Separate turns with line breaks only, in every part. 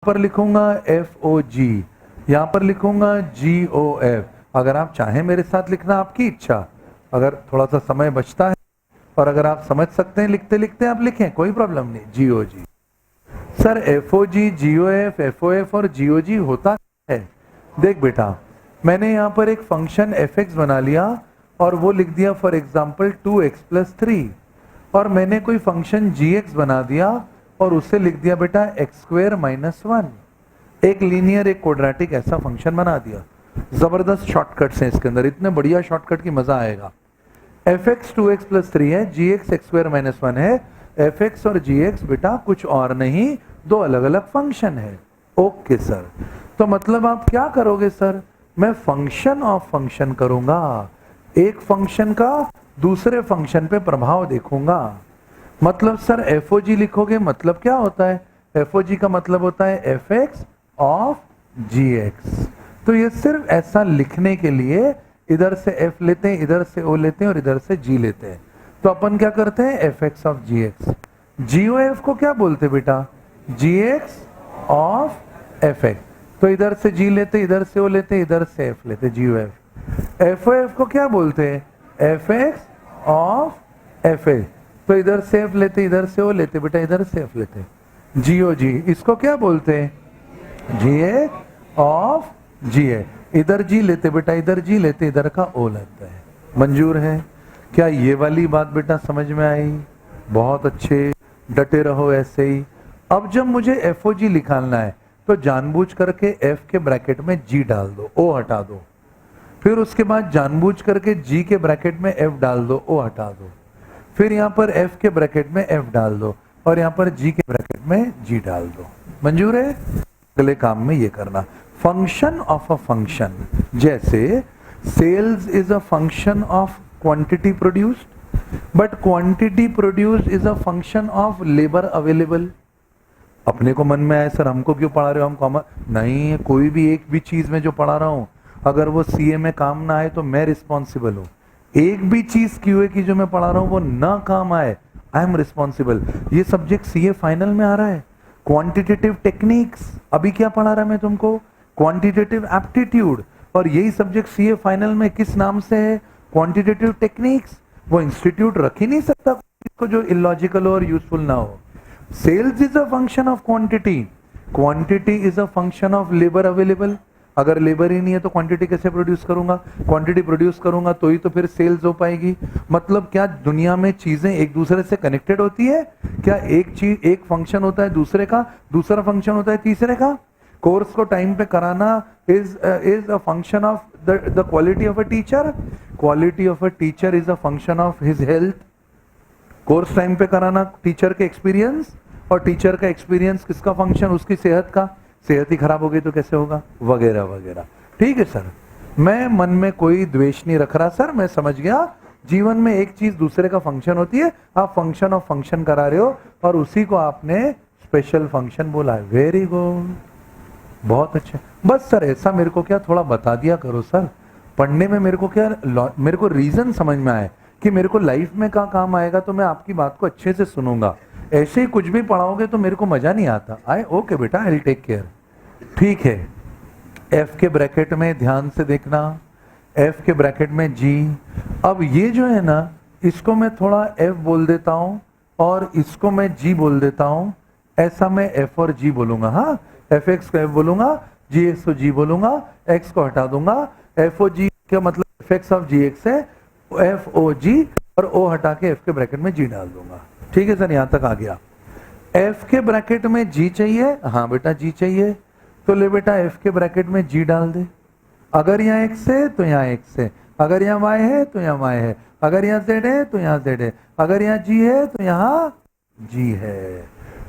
पर लिखूंगा F O जी, यहाँ पर लिखूंगा जी ओ एफ। अगर आप चाहें मेरे साथ लिखना, आपकी इच्छा, अगर थोड़ा सा समय बचता है और अगर आप समझ सकते हैं लिखते लिखते आप लिखें, कोई प्रॉब्लम नहीं। जी ओ जी सर, एफ ओ जी, जी ओ एफ और जी ओ जी होता है। देख बेटा, मैंने यहाँ पर एक फंक्शन एफ एक्स बना लिया और वो लिख दिया फॉर एग्जाम्पल 2x+3, और मैंने कोई फंक्शन जी एक्स बना दिया और उसे लिख दिया बेटा x² - 1। एक लीनियर एक क्वाड्रेटिक ऐसा फंक्शन बना दिया। जबरदस्त शॉर्टकट्स हैं इसके अंदर, इतने बढ़िया शॉर्टकट की मजा आएगा। एफ एक्स 2x+3 है, जी एक्स x² - 1 है। एफ एक्स और जी एक्स बेटा कुछ और नहीं, दो अलग अलग फंक्शन है। ओके सर, तो मतलब आप क्या करोगे सर? मैं फंक्शन ऑफ फंक्शन करूंगा, एक फंक्शन का दूसरे फंक्शन पे प्रभाव देखूंगा। मतलब सर एफ ओ जी लिखोगे, मतलब क्या होता है? एफ ओ जी का मतलब होता है F X of G X. तो ये सिर्फ ऐसा लिखने के लिए इधर से एफ लेते हैं, इधर से ओ लेते हैं और इधर से जी लेते हैं। तो अपन क्या करते हैं? F X of G X. G O F को क्या बोलते बेटा? G X of F X. तो इधर से जी लेते, इधर से ओ लेते, इधर से एफ लेते, G O F. F O F को क्या बोलते हैं? F X of F X. तो इधर से एफ लेते, इधर से ओ लेते बेटा, इधर से एफ लेते। जी ओ जी इसको क्या बोलते हैं? जी ए ऑफ जी ए। इधर जी लेते बेटा, इधर जी लेते, इधर का ओ लगता है। मंजूर है? क्या ये वाली बात बेटा समझ में आई? बहुत अच्छे, डटे रहो ऐसे ही। अब जब मुझे एफ ओ जी निकालना है तो जानबूझ करके एफ के ब्रैकेट में जी डाल दो, ओ हटा दो। फिर उसके बाद जानबूझ करके जी के ब्रैकेट में एफ डाल दो, ओ हटा दो। फिर यहाँ पर एफ के ब्रैकेट में एफ डाल दो और यहाँ पर जी के ब्रैकेट में जी डाल दो। मंजूर है? अगले काम में ये करना, फंक्शन ऑफ अ फंक्शन। जैसे sales is a function of quantity produced, but quantity produced is a function of labour available. अपने को मन में आए सर हमको क्यों पढ़ा रहे हो, हम कॉमन नहीं, कोई भी एक भी चीज में जो पढ़ा रहा हूं अगर वो सीए में काम ना आए तो मैं रिस्पॉन्सिबल हूं। एक भी चीज क्यूए की जो मैं पढ़ा रहा हूं वो ना काम आए, आई एम रिस्पॉन्सिबल। ये सब्जेक्ट सीए फाइनल में आ रहा है। क्वांटिटेटिव टेक्निक्स अभी क्या पढ़ा रहा है मैं तुमको? Quantitative aptitude. और यही सब्जेक्ट सीए फाइनल में किस नाम से है? Quantitative techniques. वो इंस्टीट्यूट रख ही नहीं सकता को जो इलॉजिकल हो और यूजफुल ना हो। Sales is a function of quantity, quantity is a function of labour available. अगर लेबर ही नहीं है तो क्वांटिटी कैसे प्रोड्यूस करूंगा? क्वांटिटी प्रोड्यूस करूंगा तो ही तो फिर सेल्स हो पाएगी। मतलब क्या दुनिया में चीजें एक दूसरे से कनेक्टेड होती है क्या? एक चीज, एक फंक्शन होता है दूसरे का, दूसरा फंक्शन होता है तीसरे का। कोर्स को टाइम पे कराना is a function of the quality of a teacher. Quality of a teacher is a function of his health. Course time पे कराना टीचर के एक्सपीरियंस, और टीचर का एक्सपीरियंस किसका फंक्शन? उसकी सेहत का। सेहत ही खराब हो गई तो कैसे होगा? वगैरह वगैरह। ठीक है सर, मैं मन में कोई द्वेष नहीं रख रहा सर, मैं समझ गया। जीवन में एक चीज दूसरे का फंक्शन होती है, आप फंक्शन ऑफ फंक्शन करा रहे हो और उसी को आपने स्पेशल फंक्शन बोला है। वेरी गुड, बहुत अच्छा। बस सर ऐसा मेरे को क्या थोड़ा बता दिया करो सर, पढ़ने में मेरे को क्या, मेरे को रीजन समझ में आए कि मेरे को लाइफ में क्या काम आएगा तो मैं आपकी बात को अच्छे से सुनूंगा। ऐसे ही कुछ भी पढ़ाओगे तो मेरे को मजा नहीं आता। आए ओके बेटा, आई विल टेक केयर। ठीक है, एफ के ब्रैकेट में ध्यान से देखना, एफ के ब्रैकेट में जी। अब ये जो है ना, इसको मैं थोड़ा एफ बोल देता हूं और इसको मैं जी बोल देता हूं। ऐसा मैं एफ और जी बोलूंगा। हाँ, एफ एक्स को एफ बोलूंगा, जी एक्स को जी बोलूंगा, एक्स को हटा दूंगा। एफ ओ जी का मतलब F X of G X है, एफ ओ जी, और ओ हटा के एफ के ब्रैकेट में जी डाल दूंगा। ठीक है सर, यहां तक आ गया। एफ के ब्रैकेट में जी चाहिए? हाँ बेटा जी चाहिए, तो ले बेटा एफ के ब्रैकेट में जी डाल दे। अगर यहाँ एक्स है तो यहाँ एक्स है, अगर यहाँ वाई है तो यहाँ वाई है, अगर यहाँ जेड है तो यहाँ जेड है, अगर यहाँ जी है तो यहाँ जी है।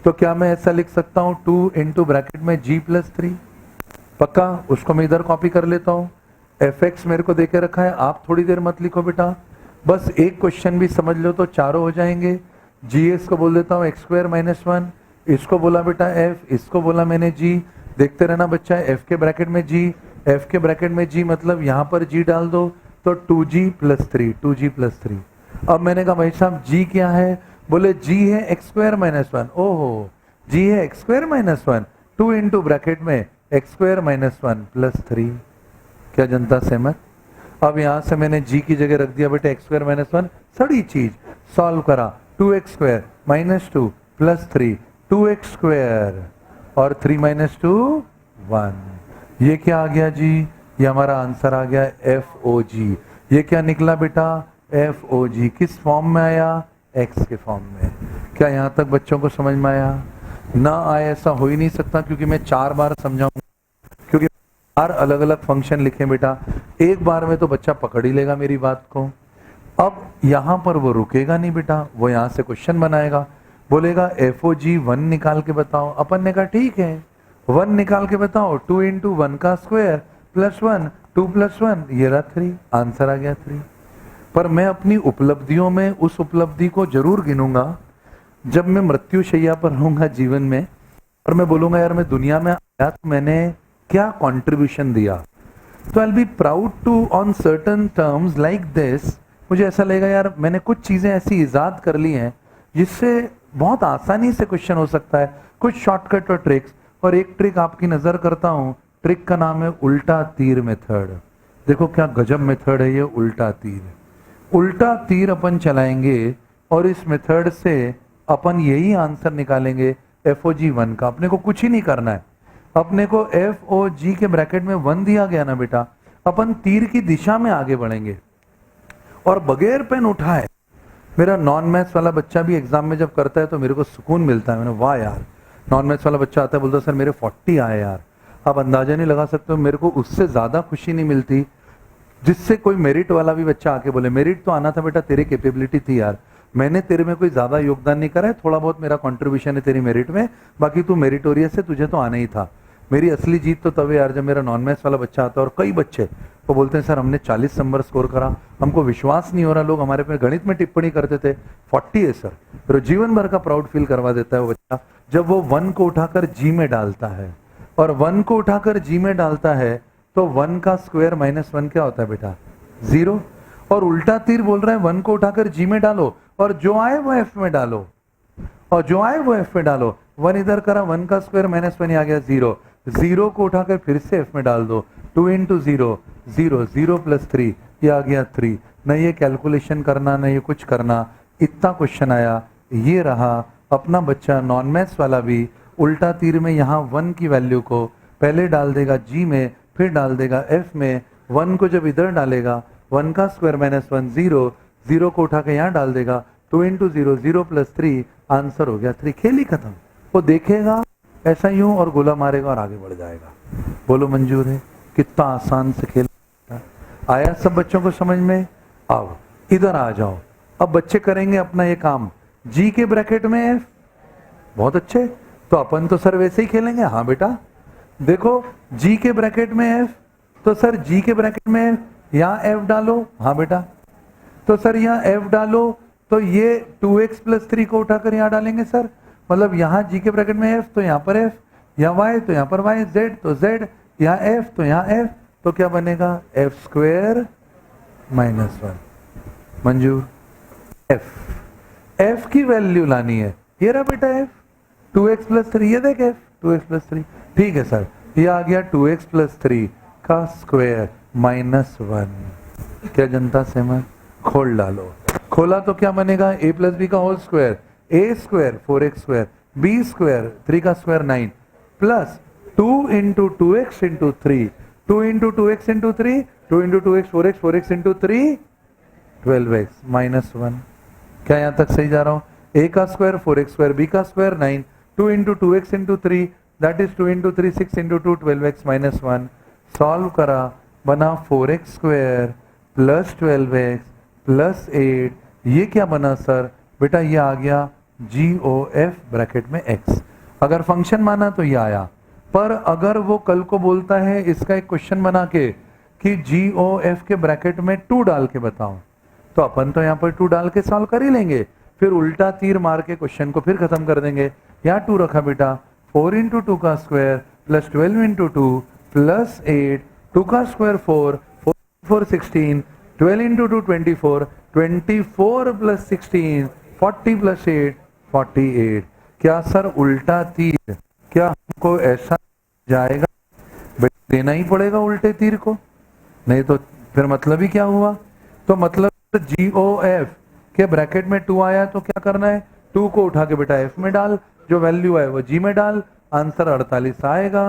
तो क्या मैं ऐसा लिख सकता हूँ 2 इंटू ब्रैकेट में g+3? पक्का, उसको मैं इधर कॉपी कर लेता हूँ। एफ एक्स मेरे को देके रखा है, आप थोड़ी देर मत लिखो बेटा, बस एक क्वेश्चन भी समझ लो तो चारों हो जाएंगे। जी एस को बोल देता हूँ x² - 1, इसको बोला बेटा एफ, इसको बोला मैंने जी। देखते रहना बच्चा, एफ के ब्रैकेट में जी, एफ के ब्रैकेट में जी मतलब यहाँ पर जी डाल दो तो 2g+3, 2g+3। अब मैंने कहा भाई साहब जी क्या है? बोले जी है x² - 1। ओहो, जी है x² - 1, 2 इंटू ब्रैकेट में एक्स स्क्वायर माइनस 1 प्लस 3। क्या जनता सहमत? अब यहां से मैंने जी की जगह रख दिया बेटे एक्स स्क्वायर माइनस 1, सड़ी चीज सॉल्व करा, 2x square minus 2 plus 3, 2x square और 3 माइनस 2 1। ये क्या आ गया जी? ये हमारा आंसर आ गया FOG। ये क्या निकला बेटा? FOG। किस फॉर्म में आया? x के फॉर्म में। क्या यहाँ तक बच्चों को समझ में आया? ना आए ऐसा हो ही नहीं सकता, क्योंकि मैं 4 बार समझाऊंगा, क्योंकि 4 अलग अलग फंक्शन लिखे बेटा, एक बार में तो बच्चा पकड़ ही लेगा मेरी बात को। अब यहाँ पर वो रुकेगा नहीं बेटा, वो यहाँ से क्वेश्चन बनाएगा, बोलेगा FOG 1 निकाल के बताओ। अपन ने कहा ठीक है, 1 निकाल के बताओ। 2 इंटू 1 का स्क्वायर प्लस 1, 2 प्लस 1, ये रहा 3। आंसर आ गया 3। पर मैं अपनी उपलब्धियों में उस उपलब्धि को जरूर गिनूंगा जब मैं मृत्युशैया पर रहूंगा जीवन में, और मैं बोलूंगा यार मैं दुनिया में आया तो मैंने क्या कंट्रीब्यूशन दिया। तो I be proud to on certain terms like this. मुझे ऐसा लगेगा यार मैंने कुछ चीजें ऐसी इजाद कर ली हैं जिससे बहुत आसानी से क्वेश्चन हो सकता है, कुछ शॉर्टकट और ट्रिक्स। और एक ट्रिक आपकी नजर करता हूं, ट्रिक का नाम है उल्टा तीर मेथड। देखो क्या गजब मेथड है ये उल्टा तीर। उल्टा तीर अपन चलाएंगे और इस मेथड से अपन यही आंसर निकालेंगे FOG 1 का। अपने को कुछ ही नहीं करना है, अपने को FOG के ब्रैकेट में 1 दिया गया ना बेटा, अपन तीर की दिशा में आगे बढ़ेंगे और बगैर पेन उठाए। मेरा नॉन मैथ्स वाला बच्चा भी एग्जाम में जब करता है तो मेरे को सुकून मिलता है। मैंने वाह यार, नॉन मैथ्स वाला बच्चा आता है बोलता है सर मेरे 40 आए यार। आप अंदाजा नहीं लगा सकते हो, मेरे को उससे ज्यादा खुशी नहीं मिलती जिससे कोई मेरिट वाला भी बच्चा आके बोले मेरिट तो आना था बेटा, तेरी कैपेबिलिटी थी यार, मैंने तेरे में कोई ज्यादा योगदान नहीं करा है, थोड़ा बहुत मेरा कंट्रीब्यूशन है तेरी मेरिट में, बाकी तू मेरिटोरियस है, तुझे तो आना ही था। मेरी असली जीत तो तब है यार जब मेरा नॉन मैथ्स वाला बच्चा आता है और कई बच्चे वो बोलते हैं सर हमने 40 नंबर स्कोर करा, हमको विश्वास नहीं हो रहा, लोग हमारे पे गणित में टिप्पणी करते थे 40 है सर। फिर जीवन भर का प्राउड फील करवा देता है वो बच्चा जब वो 1 को उठाकर जी में डालता है। और 1 को उठाकर जी में डालता है तो 1 का स्क्वायर माइनस 1 क्या होता है बेटा? 0। और उल्टा तीर बोल रहा है 1 को उठाकर जी में डालो और जो आए वो एफ में डालो, और जो आए वो एफ में डालो। 1 इधर करा, 1 का स्क्वायर माइनस 1 आ गया 0। 0 को उठाकर फिर से एफ में डाल दो, 2 इंटू 0 0, 0 प्लस 3 ये आ गया 3। न ये कैलकुलेशन करना न ये कुछ करना, इतना क्वेश्चन आया। ये रहा अपना बच्चा नॉन मैथ्स वाला भी उल्टा तीर में यहाँ 1 की वैल्यू को पहले डाल देगा जी में, फिर डाल देगा एफ में। 1 को जब इधर डालेगा 1 का स्क्वायर माइनस 1 0, 0 को उठा के यहाँ डाल देगा, 2 इंटू 0 0 प्लस 3, आंसर हो गया 3। खेल ही खत्म। वो देखेगा ऐसा यूं और गोला मारेगा और आगे बढ़ जाएगा। बोलो मंजूर है? कितना आसान से खेल आया सब बच्चों को समझ में? आओ इधर आ जाओ। अब बच्चे करेंगे अपना ये काम, जी के ब्रैकेट में एफ। बहुत अच्छे, तो अपन तो सर वैसे ही खेलेंगे। हाँ बेटा देखो जी के ब्रैकेट में एफ, तो सर जी के ब्रैकेट में यहाँ एफ डालो। हाँ बेटा, तो सर यहाँ एफ डालो तो ये 2x प्लस 3 को उठाकर यहाँ डालेंगे सर, मतलब यहाँ जी के ब्रैकेट में एफ तो यहाँ पर एफ, यहाँ वाई तो यहाँ पर वाई, जेड तो जेड, यहाँ एफ तो यहाँ एफ, तो क्या बनेगा? F square minus 1। मंजूर? एफ की वैल्यू लानी है, ये रहा बेटा एफ 2x प्लस 3, ये देख एफ 2x प्लस 3। ठीक है सर, ये आ गया 2x प्लस 3 का स्क्वायर माइनस 1। क्या जनता सहमत? खोल डालो। खोला तो क्या बनेगा? a प्लस बी का whole square, a square 4x square, b square 3 का square 9 plus 2 into 2x into 3, 2 into 2x into 3, 2 into 2x 4x, 4x into 3 12x minus 1। क्या यहाँ तक सही जा रहा हूँ? a का स्क्वायर 4x स्क्वायर, b का square 9, 2 into 2x into 3 that is 2 into 3 6 into 2 12x minus 1। Solve करा, बना 4x square plus 12x plus 8। ये क्या बना सर? बेटा ये आ गया GOF ब्रैकेट में x। अगर फंक्शन माना तो ये आया, पर अगर वो कल को बोलता है इसका एक क्वेश्चन बना के कि GOF के ब्रैकेट में 2 डाल के बताओ, तो अपन तो यहाँ पर 2 डाल के सॉल्व कर ही लेंगे, फिर उल्टा तीर मार के क्वेश्चन को फिर खत्म कर देंगे। यहाँ 2 रखा बेटा, 4 इंटू 2 का स्क्वायर प्लस 12 इंटू 2 प्लस 8, 2 का स्क्वायर 4, 4 16, 12 इंटू 2 24, 24 प्लस 16 40 प्लस 8 48। क्या सर उल्टा तीर क्या को ऐसा जाएगा, देना ही पड़ेगा उल्टे तीर को, नहीं तो फिर मतलब ही क्या हुआ। तो मतलब GOF के ब्रैकेट में 2 आया तो क्या करना है, 2 को उठा के बेटा F में डाल, जो वैल्यू है वो G में डाल, आंसर 48 आएगा।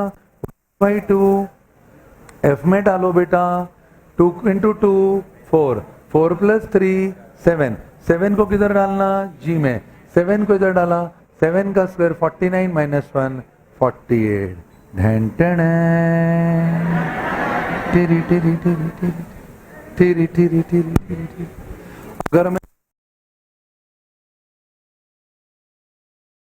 2 F में डालो बेटा, 2 × 2 4, 4 + 3 7, 7 को किधर डालना, G में, 7 को इधर डाला, 7 का स्क्वायर 49 - 1 48। ढेन टेन टिरी टिरी टिरी टिरी टिरी टिरी टिरी टिरी। अगर मैं